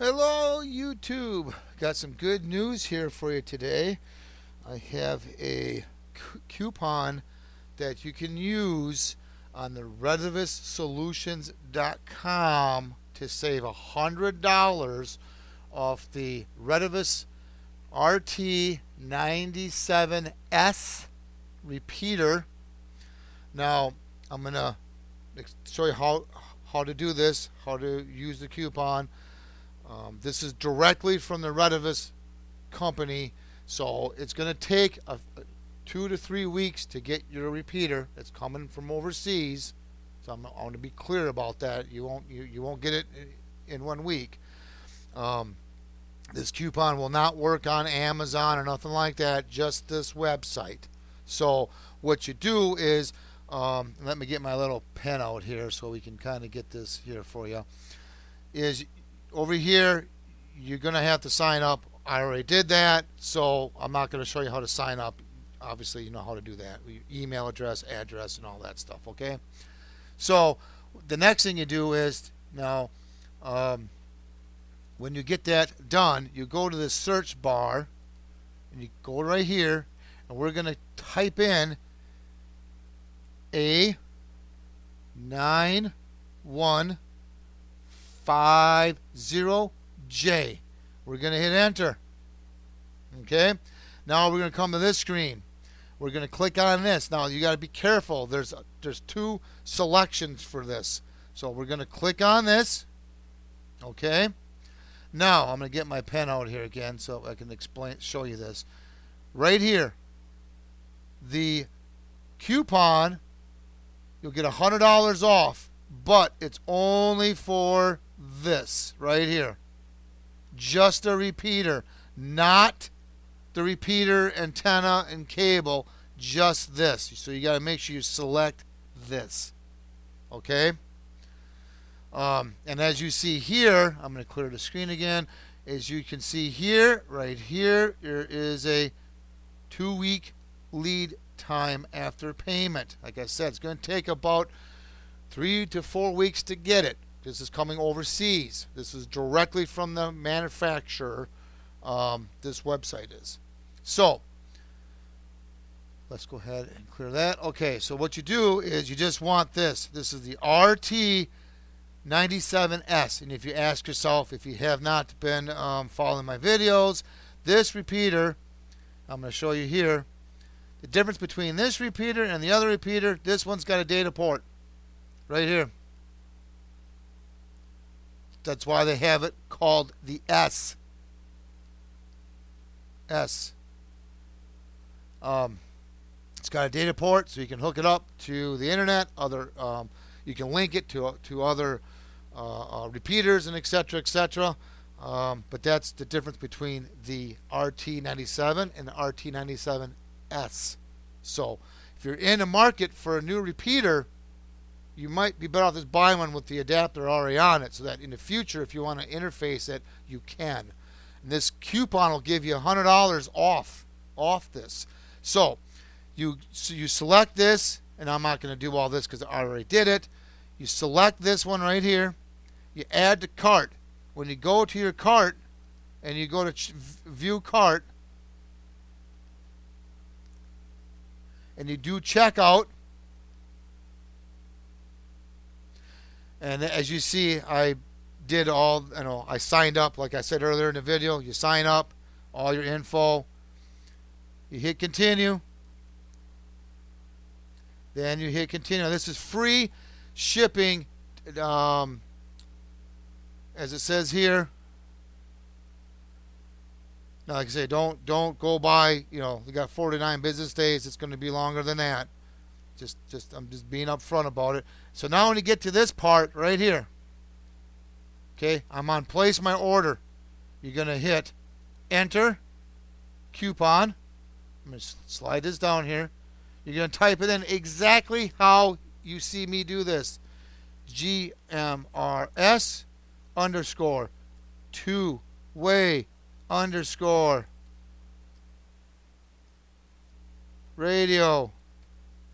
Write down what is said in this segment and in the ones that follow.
Hello, YouTube. Got some good news here for you today. I have a coupon that you can use on the RetevisSolutions.com to save $100 off the Retevis RT97S repeater. Now, I'm going to show you how to do this, how to use the coupon. This is directly from the Retevis company, so it's going to take 2 to 3 weeks to get your repeater. It's coming from overseas, so I want to be clear about that. You won't get it in 1 week. This coupon will not work on Amazon or nothing like that. Just this website. So what you do is, let me get my little pen out here so we can kind of get this here for you. Is over here, you're going to have to sign up. I already did that, so I'm not going to show you how to sign up. Obviously, you know how to do that. Email address, address, and all that stuff, okay? So the next thing you do is, now, when you get that done, you go to the search bar, and you go right here, and we're going to type in A9150J. We're going to hit enter. Okay? Now we're going to come to this screen. We're going to click on this. Now you got to be careful. There's 2 selections for this. So we're going to click on this. Okay? Now I'm going to get my pen out here again so I can show you this. Right here, the coupon, you'll get $100 off, but it's only for this right here. Just a repeater, not the repeater, antenna, and cable, just this. So you got to make sure you select this. Okay? And as you see here, I'm going to clear the screen again. As you can see here, right here, there is a 2-week lead time after payment. Like I said, it's going to take about 3 to 4 weeks to get it. This is coming overseas. This is directly from the manufacturer. This website is. So let's go ahead and clear that. Okay, so what you do is you just want this. This is the RT97S. And if you ask yourself, if you have not been following my videos, this repeater, I'm going to show you here, the difference between this repeater and the other repeater, this one's got a data port right here. That's why they have it called the S. It's got a data port, so you can hook it up to the internet. You can link it to other repeaters and etc. etc. But that's the difference between the RT97 and the RT97S. So if you're in the market for a new repeater, you might be better off just buying one with the adapter already on it, so that in the future, if you want to interface it, you can. And this coupon will give you $100 off this. So you select this, and I'm not going to do all this because I already did it. You select this one right here. You add to cart. When you go to your cart and you go to view cart and you do checkout, and as you see, I did all, I signed up like I said earlier in the video. You sign up, all your info. You hit continue. Then you hit continue. Now, this is free shipping, as it says here. Now, like I say, don't go by. We got 49 business days. It's going to be longer than that. I'm just being upfront about it. So now when you get to this part right here, okay, I'm on place my order. You're going to hit enter coupon. I'm going to slide this down here. You're going to type it in exactly how you see me do this. GMRS _ 2-way _ radio.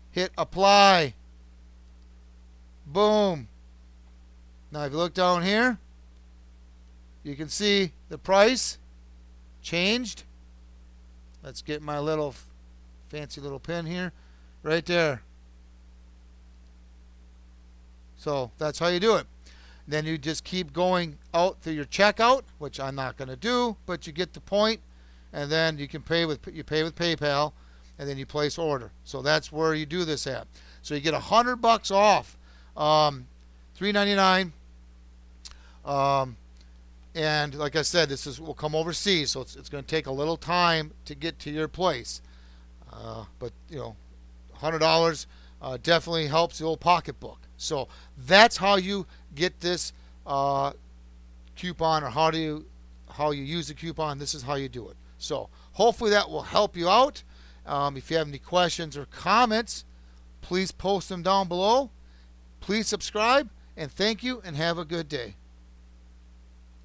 Hit apply. Boom. Now if you look down here, you can see the price changed. Let's get my little fancy little pen here. Right there. So that's how you do it. Then you just keep going out through your checkout, which I'm not going to do, but you get the point, and then you can pay with PayPal, and then you place order. So that's where you do this at. So you get $100 off, $3.99, and like I said, this will come overseas, so it's going to take a little time to get to your place. But you know, $100 definitely helps the old pocketbook. So that's how you get this coupon, or how you use the coupon. This is how you do it. So hopefully that will help you out. If you have any questions or comments, please post them down below. Please subscribe, and thank you, and have a good day.